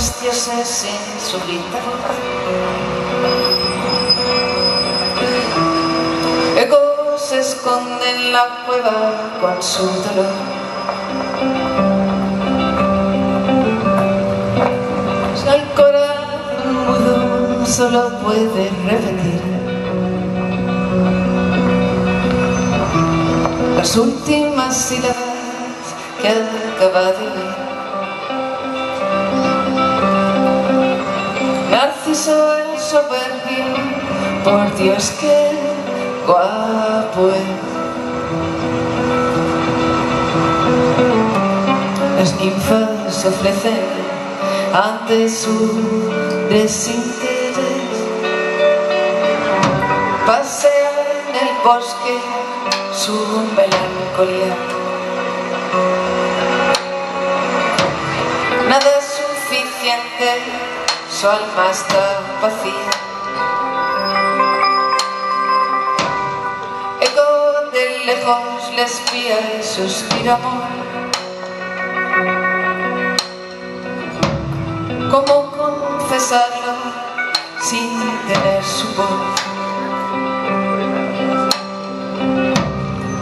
los dioses sin su guitarra. Ego se esconde en la cueva con su dolor. El corazón mudo solo puede repetir las últimas sílabas que acaba de oír. Narciso el soberbio, por Dios que guapo es. Las ninfas se ofrecen ante su desinterés. Pasea en el bosque su melancolía. Nada es suficiente, su alma está vacía. Eco de lejos le espía y suspira amor. ¿Cómo confesarlo sin tener su voz?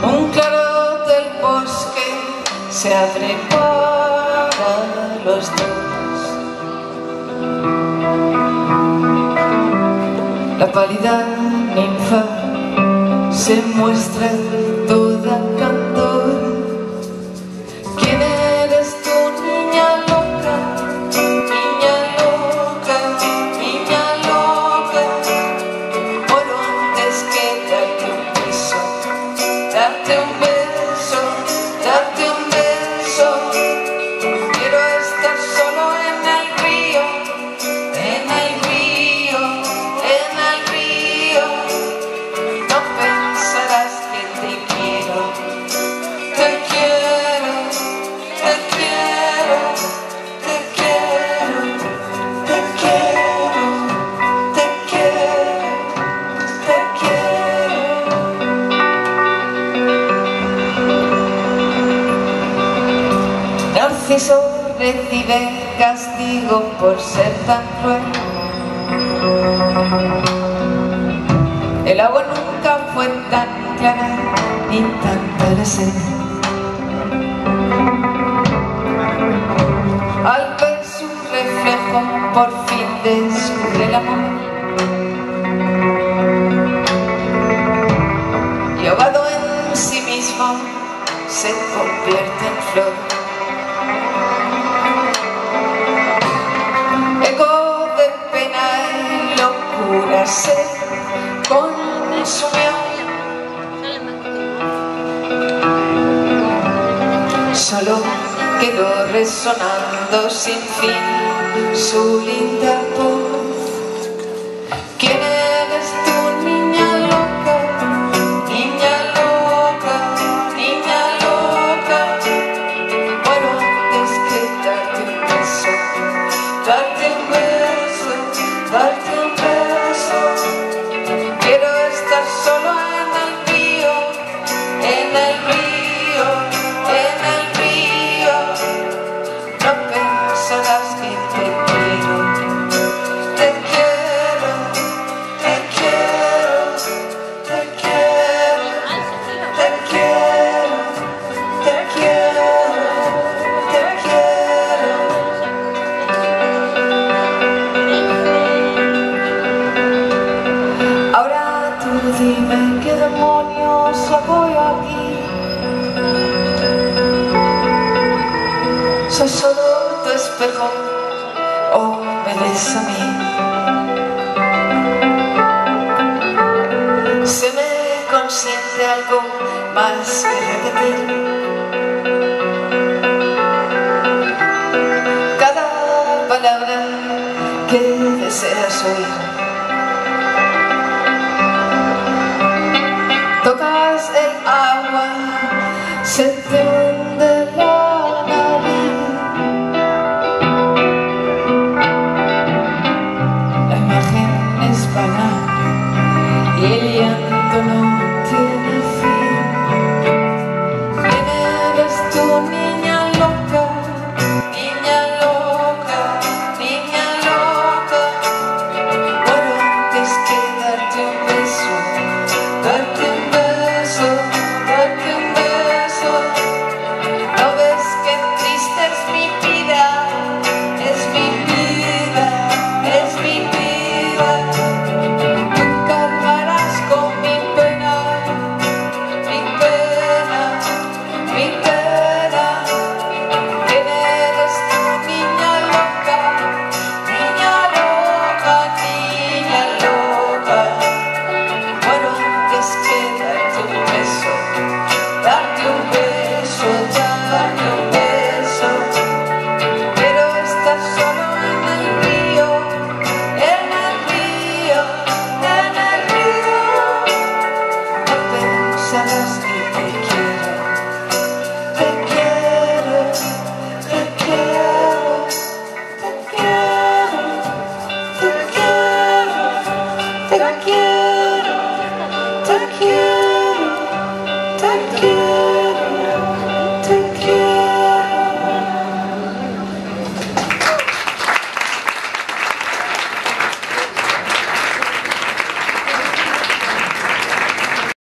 Un claro del bosque se abre para los dos. La pálida ninfa se muestra toda candor. ¿Quién eres tú, niña loca? Niña loca, niña loca. Muero antes que darte un beso, darte un beso, darte un beso. Quiero estar solo en el río, en el río, en el río. No pensarás que te quiero, te quiero, te quiero, te quiero, te quiero, te quiero, te quiero. Narciso recibe castigo por ser tan cruel. El agua nunca fue tan clara ni tanta la sed. Al ver su reflejo por fin descubre el amor. Y ahogado en sí mismo se convierte en flor. Eco de pena y locura se consumió. Solo quedó resonando sin fin su linda voz. ¿Quién eres tú, niña loca? Niña loca, niña loca. Muero antes que darte un beso, darte un beso, darte un beso. Quiero estar solo en el río, en el río, en el río. No pensarás que te quiero, te quiero, te quiero, te quiero, te quiero, te quiero, te quiero. Ahora tú dime qué demonios hago yo aquí. Soy solo tu espejo, o me ves a mí. Se me consiente algo más que repetir. Cada palabra que deseas oír. Tocas el agua, se te